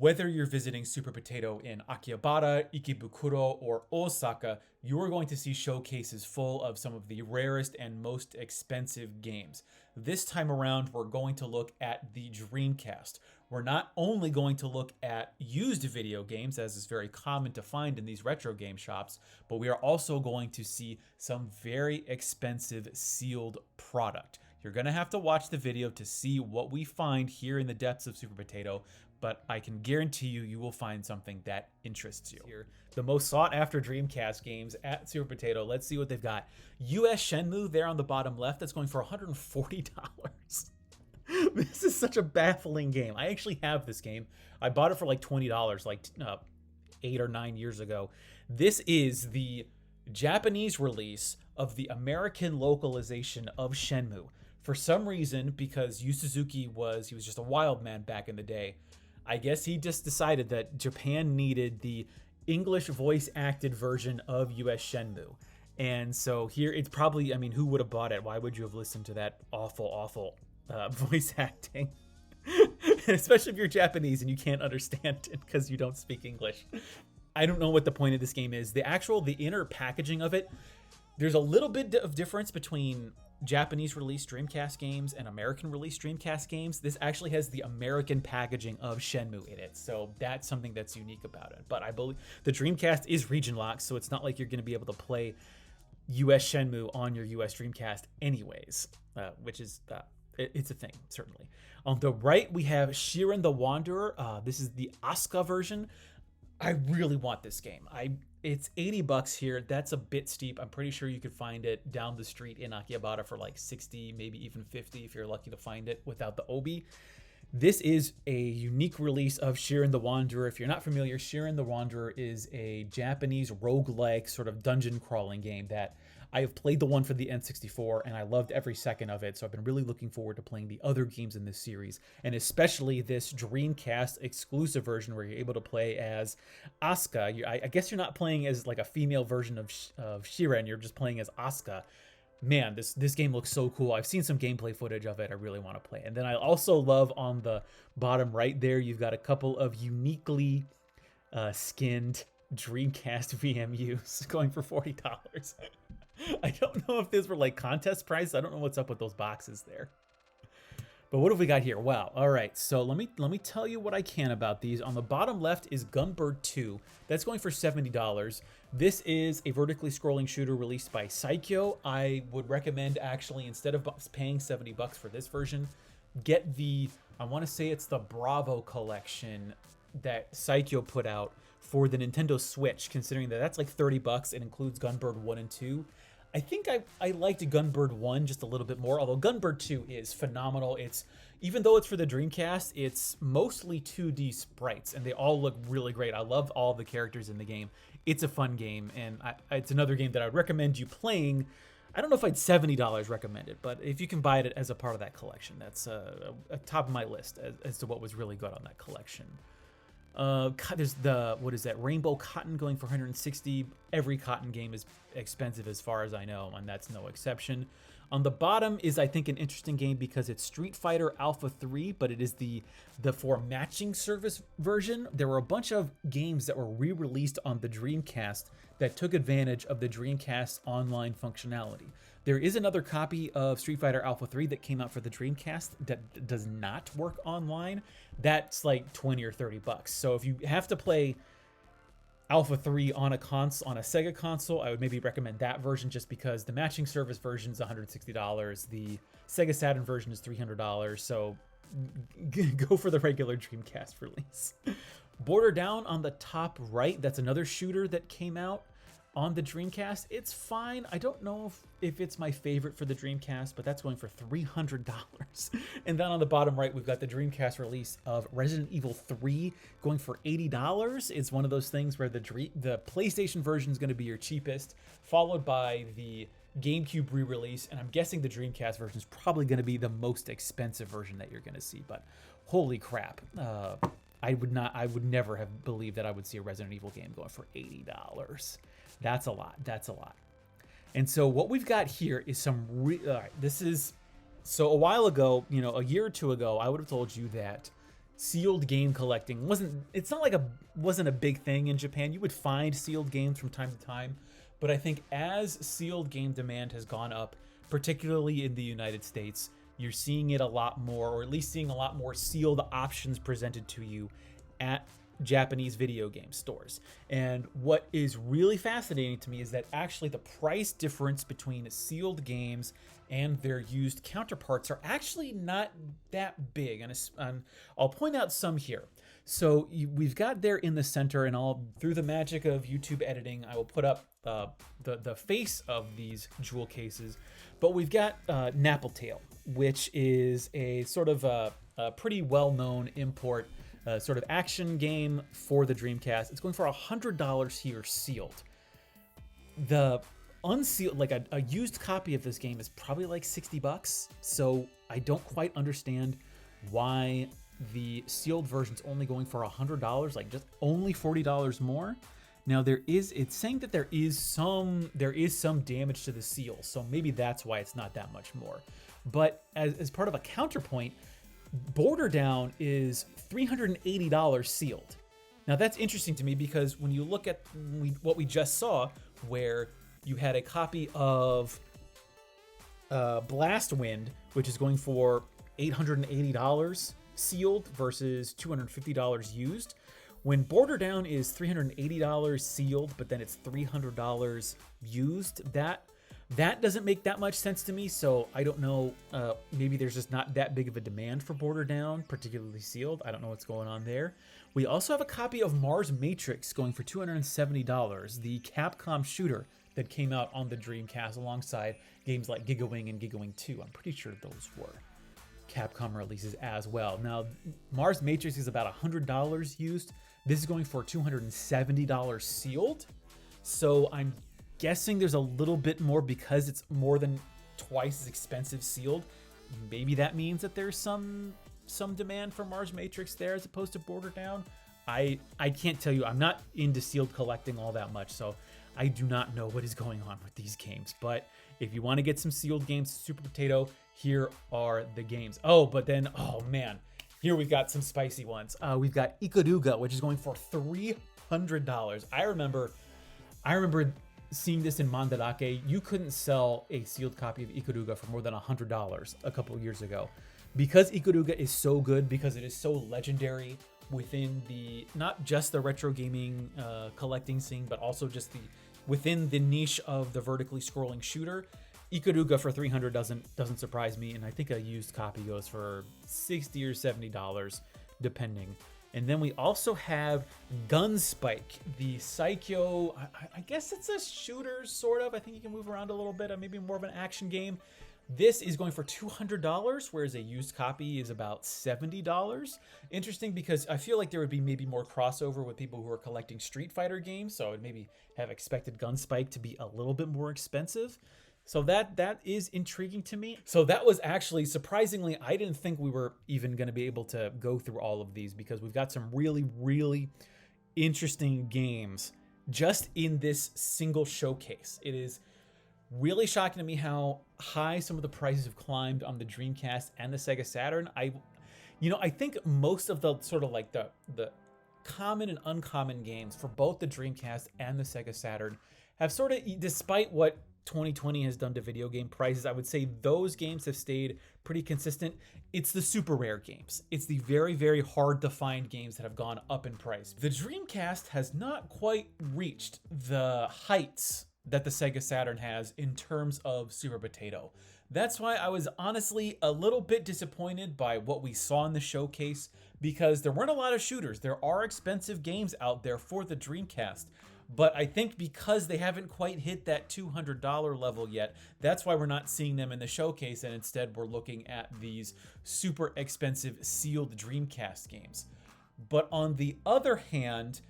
Whether you're visiting Super Potato in Akihabara, Ikebukuro, or Osaka, you are going to see showcases full of some of the rarest and most expensive games. This time around, we're going to look at the Dreamcast. We're not only going to look at used video games, as is very common to find in these retro game shops, but we are also going to see some very expensive sealed product. You're going to have to watch the video to see what we find here in the depths of Super Potato, but I can guarantee you will find something that interests you. Here, the most sought after Dreamcast games at Super Potato. Let's see what they've got. US Shenmue there on the bottom left, that's going for $140. This is such a baffling game. I actually have this game. I bought it for like $20 like 8 or 9 years ago. This is the Japanese release of the American localization of Shenmue. For some reason, because Yu Suzuki was just a wild man back in the day, I guess he just decided that Japan needed the English voice acted version of US Shenmue. And so here it's probably, I mean, who would have bought it? Why would you have listened to that awful voice acting? Especially if you're Japanese and you can't understand it because you don't speak English. I don't know what the point of this game is. The inner packaging of it, there's a little bit of difference between Japanese released Dreamcast games and American released Dreamcast games. This actually has the American packaging of Shenmue in it, so that's something that's unique about it. But I believe the Dreamcast is region locked, so it's not like you're going to be able to play US Shenmue on your US Dreamcast anyways, which is it's a thing, certainly. On the right, we have Shiren the Wanderer. This is the Asuka version. I really want this game. It's $80 here. That's a bit steep. I'm pretty sure you could find it down the street in Akihabara for like 60, maybe even 50 if you're lucky to find it without the obi. This is a unique release of Shiren the Wanderer. If you're not familiar, Shiren the Wanderer is a Japanese roguelike sort of dungeon crawling game that I have played the one for the N64 and I loved every second of it. So I've been really looking forward to playing the other games in this series, and especially this Dreamcast exclusive version where you're able to play as Asuka. I guess you're not playing as like a female version of Shiren, you're just playing as Asuka. Man, this game looks so cool. I've seen some gameplay footage of it. I really want to play. And then I also love on the bottom right there, you've got a couple of uniquely skinned Dreamcast VMUs going for $40. I don't know if these were like contest prices. I don't know what's up with those boxes there. But what have we got here? Wow. All right. So let me tell you what I can about these. On the bottom left is Gunbird 2. That's going for $70. This is a vertically scrolling shooter released by Saikyo. I would recommend actually, instead of paying $70 for this version, get the, I want to say it's the Bravo collection that Saikyo put out for the Nintendo Switch, considering that that's like $30. It includes Gunbird 1 and 2. I think I liked Gunbird 1 just a little bit more, although Gunbird 2 is phenomenal. It's, even though it's for the Dreamcast, it's mostly 2D sprites, and they all look really great. I love all the characters in the game. It's a fun game, and it's another game that I would recommend you playing. I don't know if I'd $70 recommend it, but if you can buy it as a part of that collection, that's a top of my list as to what was really good on that collection. There's the, what is that, Rainbow Cotton going for $160. Every Cotton game is expensive as far as I know, and that's no exception. On the bottom is, I think, an interesting game because it's Street Fighter Alpha 3, but it is the for matching service version. There were a bunch of games that were re-released on the Dreamcast that took advantage of the Dreamcast online functionality. There is another copy of Street Fighter Alpha 3 that came out for the Dreamcast that does not work online. That's like $20 or $30. So if you have to play Alpha 3 on a Sega console, I would maybe recommend that version just because the matching service version is $160. The Sega Saturn version is $300. So go for the regular Dreamcast release. Border Down on the top right, that's another shooter that came out on the Dreamcast. It's fine. I don't know if it's my favorite for the Dreamcast, but that's going for $300. And then on the bottom right, we've got the Dreamcast release of Resident Evil 3 going for $80. It's one of those things where the PlayStation version is going to be your cheapest, followed by the GameCube re-release, and I'm guessing the Dreamcast version is probably going to be the most expensive version that you're going to see. But holy crap. I would never have believed that I would see a Resident Evil game going for $80. That's a lot. That's a lot. And so what we've got here is some so a while ago, a year or two ago, I would have told you that sealed game collecting wasn't a big thing in Japan. You would find sealed games from time to time, but I think as sealed game demand has gone up, particularly in the United States, you're seeing it a lot more, or at least seeing a lot more sealed options presented to you at Japanese video game stores. And what is really fascinating to me is that actually the price difference between sealed games and their used counterparts are actually not that big. And I'll point out some here. So we've got there in the center, and through the magic of YouTube editing, I will put up the face of these jewel cases. But we've got Nappletail, which is a sort of a pretty well-known import sort of action game for the Dreamcast. It's going for $100 here sealed. The unsealed, like a used copy of this game is probably like $60. So I don't quite understand why the sealed version's only going for $100, like just only $40 more. Now it's saying that there is some damage to the seal, so maybe that's why it's not that much more. But as part of a counterpoint, Border Down is $380 sealed. Now that's interesting to me because when you look at what we just saw, where you had a copy of Blast Wind, which is going for $880 sealed versus $250 used. When Border Down is $380 sealed, but then it's $300 used, that doesn't make that much sense to me. So I don't know, maybe there's just not that big of a demand for Border Down, particularly sealed. I don't know what's going on there. We also have a copy of Mars Matrix going for $270, the Capcom shooter that came out on the Dreamcast alongside games like Gigawing and Gigawing 2. I'm pretty sure those were Capcom releases as well. Now, Mars Matrix is about $100 used. This is going for $270 sealed. So I'm guessing there's a little bit more because it's more than twice as expensive sealed. Maybe that means that there's some demand for Mars Matrix there as opposed to Border Down. I can't tell you. I'm not into sealed collecting all that much, so I do not know what is going on with these games. But if you want to get some sealed games, Super Potato, here are the games. Oh, but then, oh man, here we've got some spicy ones. We've got Ikaduga, which is going for $300. I remember seeing this in Mandarake. You couldn't sell a sealed copy of Ikaruga for more than $100 a couple years ago. Because Ikaruga is so good, because it is so legendary within not just the retro gaming collecting scene, but also just within the niche of the vertically scrolling shooter, Ikaruga for $300 doesn't surprise me. And I think a used copy goes for $60 or $70, depending. And then we also have Gunspike, the Saikyo. I guess it's a shooter, sort of. I think you can move around a little bit, maybe more of an action game. This is going for $200, whereas a used copy is about $70. Interesting, because I feel like there would be maybe more crossover with people who are collecting Street Fighter games, so I would maybe have expected Gunspike to be a little bit more expensive. So that is intriguing to me. So that was actually, surprisingly, I didn't think we were even going to be able to go through all of these, because we've got some really, really interesting games just in this single showcase. It is really shocking to me how high some of the prices have climbed on the Dreamcast and the Sega Saturn. I think most of the sort of like the common and uncommon games for both the Dreamcast and the Sega Saturn have sort of, despite what 2020 has done to video game prices, I would say those games have stayed pretty consistent. It's the super rare games. It's the very, very hard to find games that have gone up in price. The Dreamcast has not quite reached the heights that the Sega Saturn has in terms of Super Potato. That's why I was honestly a little bit disappointed by what we saw in the showcase, because there weren't a lot of shooters. There are expensive games out there for the Dreamcast, but I think because they haven't quite hit that $200 level yet, that's why we're not seeing them in the showcase, and instead we're looking at these super expensive sealed Dreamcast games. But on the other hand,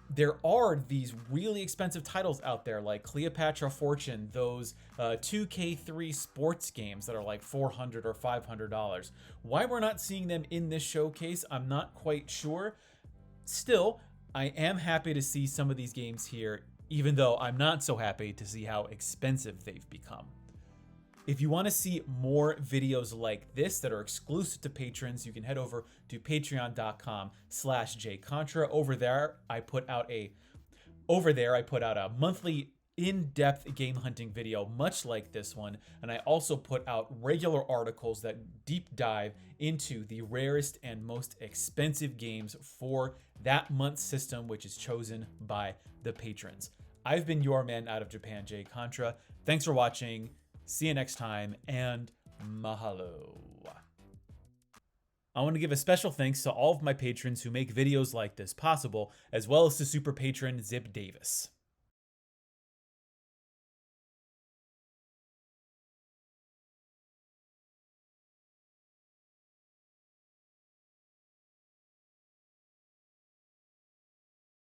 there are these really expensive titles out there like Cleopatra Fortune, those 2K3 sports games that are like $400 or $500. Why we're not seeing them in this showcase, I'm not quite sure. Still, I am happy to see some of these games here, even though I'm not so happy to see how expensive they've become. If you want to see more videos like this that are exclusive to patrons, you can head over to patreon.com/jcontra. Over there, I put out a monthly in-depth game hunting video, much like this one, and I also put out regular articles that deep dive into the rarest and most expensive games for that month's system, which is chosen by the patrons. I've been your man out of Japan, Jay Contra. Thanks for watching. See you next time, and mahalo. I want to give a special thanks to all of my patrons who make videos like this possible, as well as to super patron Zip Davis.